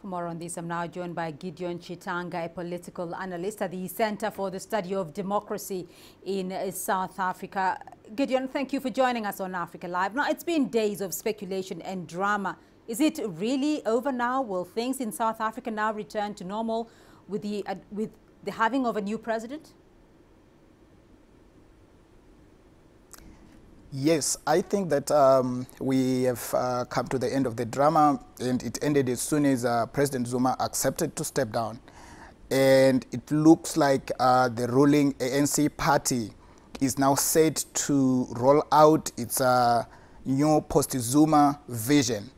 For more on this, I'm now joined by Gideon Chitanga, a political analyst at the Center for the Study of Democracy in South Africa. Gideon, thank you for joining us on Africa Live. Now, it's been days of speculation and drama. Is it really over now? Will things in South Africa now return to normal with the having of a new president? Yes, I think that we have come to the end of the drama, and it ended as soon as President Zuma accepted to step down. And it looks like the ruling ANC party is now set to roll out its new post-Zuma vision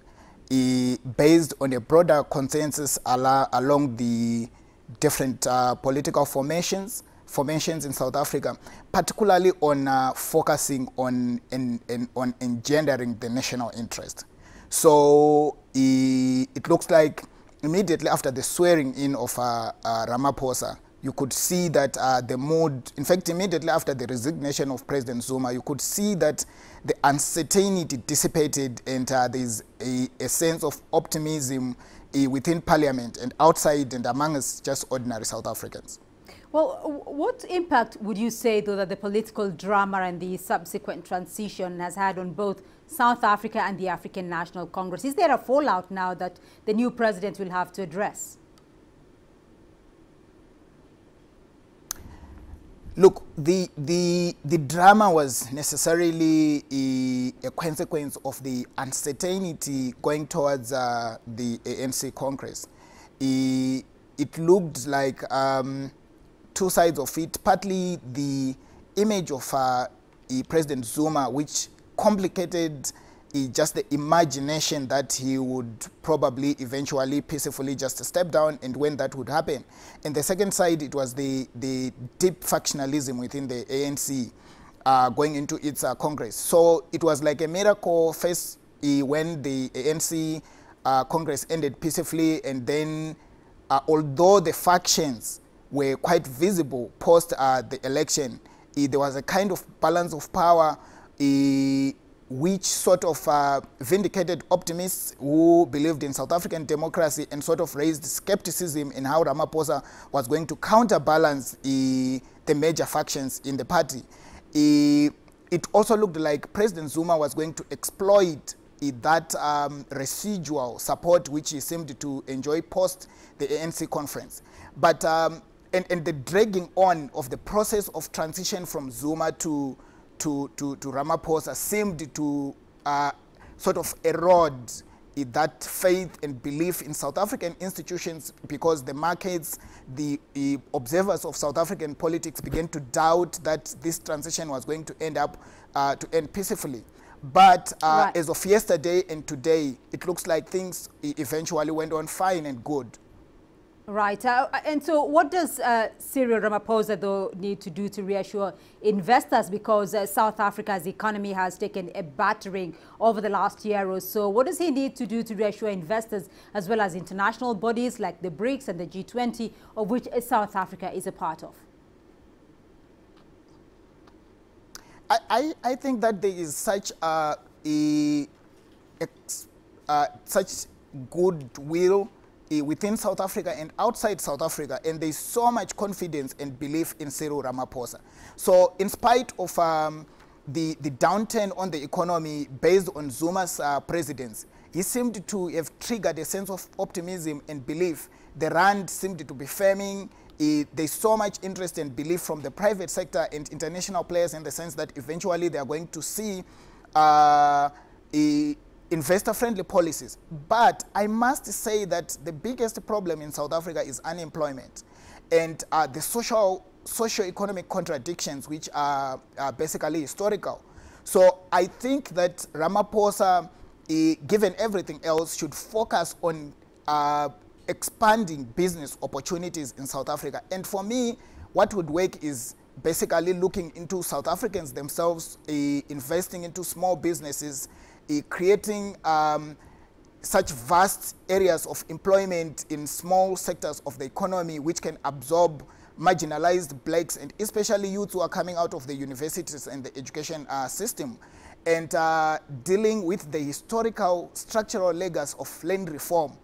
based on a broader consensus along the different political formations in South Africa, particularly on focusing on engendering the national interest. So it looks like immediately after the swearing in of Ramaphosa, you could see that the mood, in fact, immediately after the resignation of President Zuma, you could see that the uncertainty dissipated, and there's a sense of optimism within Parliament and outside and among us just ordinary South Africans. Well, what impact would you say, though, that the political drama and the subsequent transition has had on both South Africa and the African National Congress? Is there a fallout now that the new president will have to address? Look, the drama was necessarily a consequence of the uncertainty going towards the ANC Congress. It looked like two sides of it, partly the image of President Zuma, which complicated just the imagination that he would probably eventually peacefully just step down, and when that would happen. And the second side, it was the deep factionalism within the ANC going into its Congress. So it was like a miracle first when the ANC Congress ended peacefully, and then although the factions were quite visible post the election, there was a kind of balance of power which sort of vindicated optimists who believed in South African democracy and sort of raised skepticism in how Ramaphosa was going to counterbalance the major factions in the party. It also looked like President Zuma was going to exploit that residual support which he seemed to enjoy post the ANC conference. But and the dragging on of the process of transition from Zuma to Ramaphosa seemed to sort of erode that faith and belief in South African institutions, because the markets, the observers of South African politics began to doubt that this transition was going to end peacefully. But right, as of yesterday and today, it looks like things eventually went on fine and good. Right. And so what does Cyril Ramaphosa, though, need to do to reassure investors? Because South Africa's economy has taken a battering over the last year or so. What does he need to do to reassure investors, as well as international bodies like the BRICS and the G20, of which South Africa is a part of? I think that there is such such goodwill within South Africa and outside South Africa, and there's so much confidence and belief in Cyril Ramaphosa. So in spite of the downturn on the economy based on Zuma's presidency, he seemed to have triggered a sense of optimism and belief. The rand seemed to be firming. There's so much interest and belief from the private sector and international players, in the sense that eventually they are going to see investor-friendly policies. But I must say that the biggest problem in South Africa is unemployment and the socio-economic contradictions, which are basically historical. So I think that Ramaphosa, given everything else, should focus on expanding business opportunities in South Africa. And for me, what would work is basically looking into South Africans themselves, investing into small businesses, creating such vast areas of employment in small sectors of the economy which can absorb marginalized blacks and especially youth who are coming out of the universities and the education system, and dealing with the historical structural legacy of land reform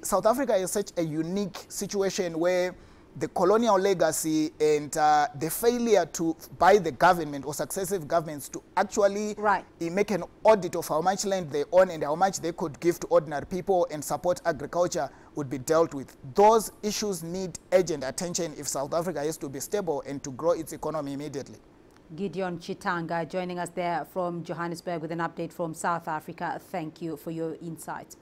South Africa is such a unique situation where the colonial legacy and the failure by the government or successive governments to actually make an audit of how much land they own and how much they could give to ordinary people and support agriculture would be dealt with. Those issues need urgent attention if South Africa is to be stable and to grow its economy immediately. Gideon Chitanga joining us there from Johannesburg with an update from South Africa. Thank you for your insights.